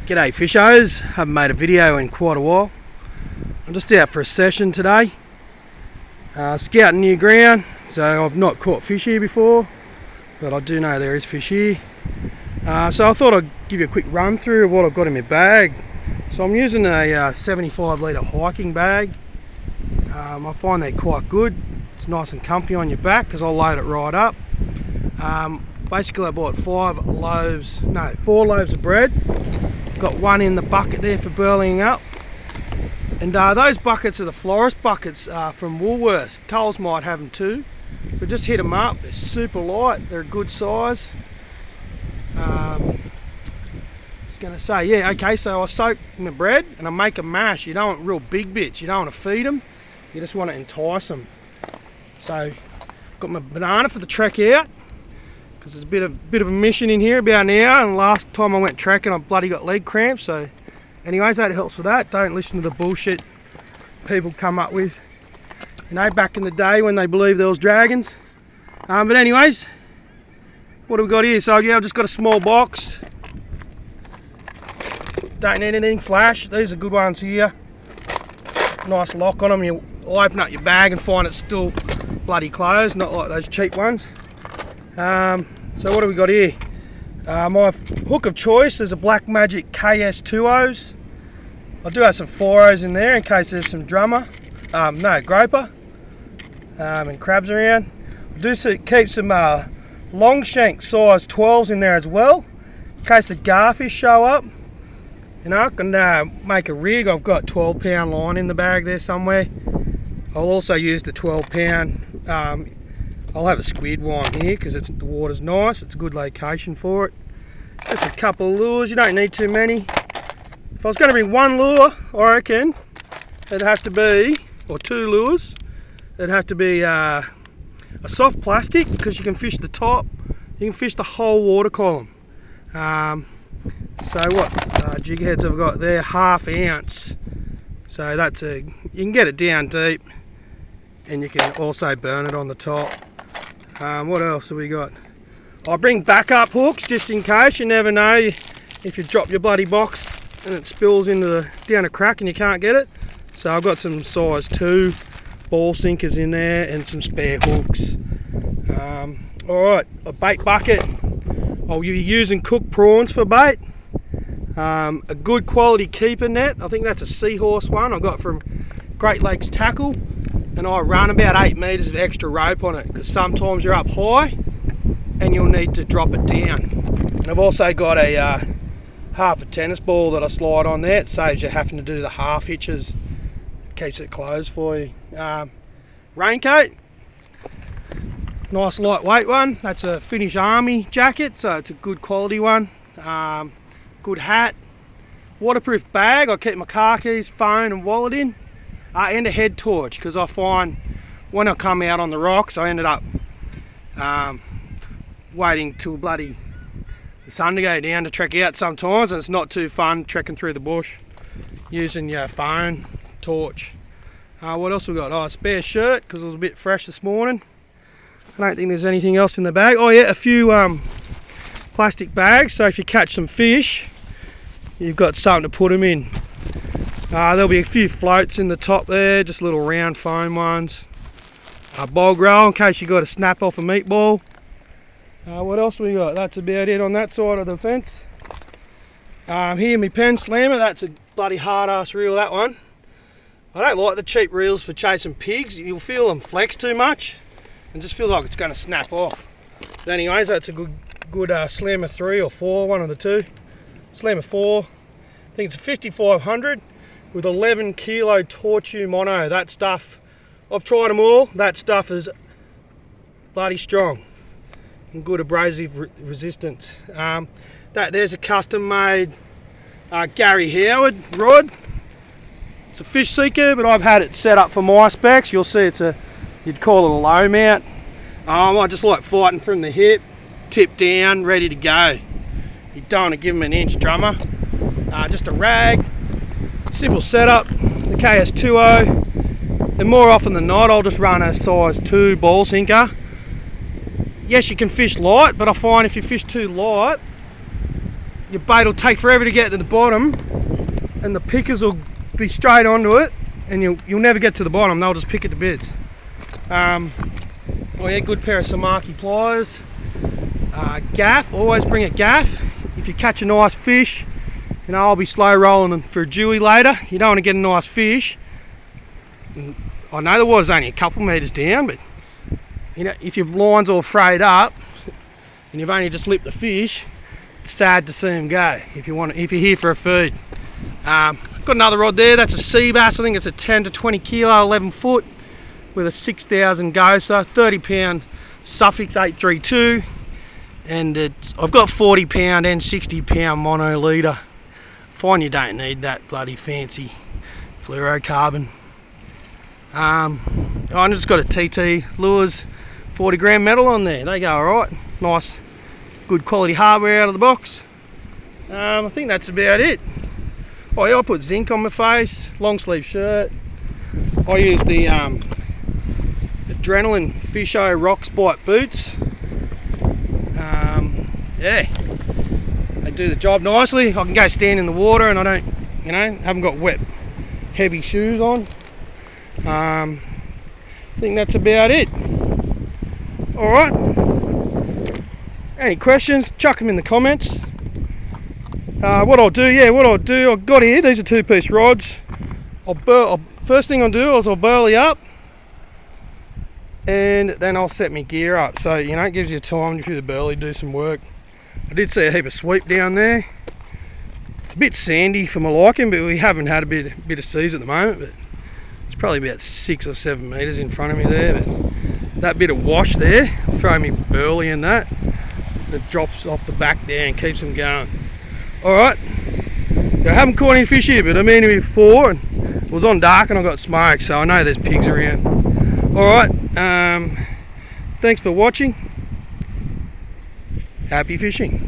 G'day fishers, haven't made a video in quite a while. I'm just out for a session today, scouting new ground. So I've not caught fish here before, but I do know there is fish here. So I thought I'd give you a quick run through of what I've got in my bag. So I'm using a 75 litre hiking bag. I find they're quite good. It's nice and comfy on your back because I'll load it right up. Basically I bought 4 loaves of bread. Got one in the bucket there for burling up, and those buckets are the florist buckets from Woolworths. Coles might have them too, but just hit them up. They're super light, they're a good size. Just going to say, yeah, okay, so I soak my bread and I make a mash. You don't want real big bits, you don't want to feed them, you just want to entice them. So got my banana for the trek out, because there's a bit of a mission in here about an hour, and last time I went trekking I bloody got leg cramps. So anyways, that helps with that. Don't listen to the bullshit people come up with, you know, back in the day when they believed there was dragons. But anyways, what have we got here? So yeah, I've just got a small box. Don't need anything flash. These are good ones here. Nice lock on them. You open up your bag and find it's still bloody closed, not like those cheap ones. So what have we got here? My hook of choice is a Black Magic KS2Os. I do have some 4Os in there in case there's some groper and crabs around. I do keep some long shank size 12s in there as well, in case the garfish show up. You know, I can make a rig. I've got 12-pound line in the bag there somewhere. I'll also use the 12-pound. I'll have a squid one here because the water's nice. It's a good location for it. Just a couple of lures. You don't need too many. If I was going to bring one lure, I reckon it'd have to be, or 2 lures. It'd have to be a soft plastic, because you can fish the top. You can fish the whole water column. So what jig heads I've got there? 1/2 ounce. So you can get it down deep, and you can also burn it on the top. What else have we got? I bring backup hooks just in case. You never know if you drop your bloody box and it spills down a crack and you can't get it. So I've got some size 2 ball sinkers in there and some spare hooks. Alright, a bait bucket. I'll be using cooked prawns for bait. A good quality keeper net. I think that's a Seahorse one I got from Great Lakes Tackle. And I run about 8 metres of extra rope on it, because sometimes you're up high and you'll need to drop it down. And I've also got a half a tennis ball that I slide on there. It saves you having to do the half hitches. It keeps it closed for you. Raincoat, nice lightweight one. That's a Finnish Army jacket, so it's a good quality one. Good hat. Waterproof bag. I keep my car keys, phone and wallet in. And a head torch, because I find when I come out on the rocks I ended up waiting till bloody the sun to go down to trek out sometimes, and it's not too fun trekking through the bush using your phone, torch. What else we got? A spare shirt, because it was a bit fresh this morning. I don't think there's anything else in the bag. Oh yeah, a few plastic bags, so if you catch some fish you've got something to put them in. There'll be a few floats in the top there, just little round foam ones. A bog roll in case you got a snap off a meatball. What else we got? That's about it on that side of the fence. Here my pen slammer, that's a bloody hard ass reel, that one. I don't like the cheap reels for chasing pigs. You'll feel them flex too much and just feel like it's going to snap off. But anyways, that's a good Slammer 3 or 4, one of the two. Slammer 4, I think it's a 5500. With 11 kilo Tortu mono. That stuff, I've tried them all, that stuff is bloody strong and good abrasive resistance. There's a custom made Gary Howard rod. It's a fish seeker, but I've had it set up for my specs. You'll see you'd call it a low mount. I just like fighting from the hip, tip down, ready to go. You don't want to give them an inch drummer. Just a rag. Simple setup, the KS2O, and more often than not I'll just run a size 2 ball sinker. Yes, you can fish light, but I find if you fish too light your bait will take forever to get to the bottom, and the pickers will be straight onto it, and you'll never get to the bottom. They'll just pick it to bits. Oh yeah, good pair of Samaki pliers. Gaff, always bring a gaff. If you catch a nice fish, you know, I'll be slow rolling them for a dewy later. You don't want to get a nice fish. And I know the water's only a couple metres down, but you know, if your line's all frayed up and you've only just lipped the fish, it's sad to see them go. If you're here for a feed. Got another rod there. That's a sea bass. I think it's a 10 to 20 kilo, 11 foot, with a 6,000 Gosa, 30 pound Suffix 832, and I've got 40 pound and 60 pound mono leader. Find you don't need that bloody fancy fluorocarbon. I just got a TT Lures 40 gram metal on there. They go alright. Nice, good quality hardware out of the box. I think that's about it. Oh yeah, I put zinc on my face, long sleeve shirt. I use the Adrenaline Fisho Rock Spike boots. Yeah, they do the job nicely. I can go stand in the water and I don't, you know, haven't got wet, heavy shoes on. I think that's about it. Alright. Any questions, chuck them in the comments. What I'll do, I've got here, these are 2-piece rods. First thing I'll do is I'll burley up, and then I'll set my gear up. So, you know, it gives you time through the burley to do some work. I did see a heap of sweep down there. It's a bit sandy for my liking, but we haven't had a bit of seas at the moment, but it's probably about 6 or 7 metres in front of me there. But that bit of wash there, throw me burley in that, it drops off the back there and keeps them going. Alright, I haven't caught any fish here, but I've been here before and it was on dark and I got smoked, so I know there's pigs around. Alright, thanks for watching. Happy fishing.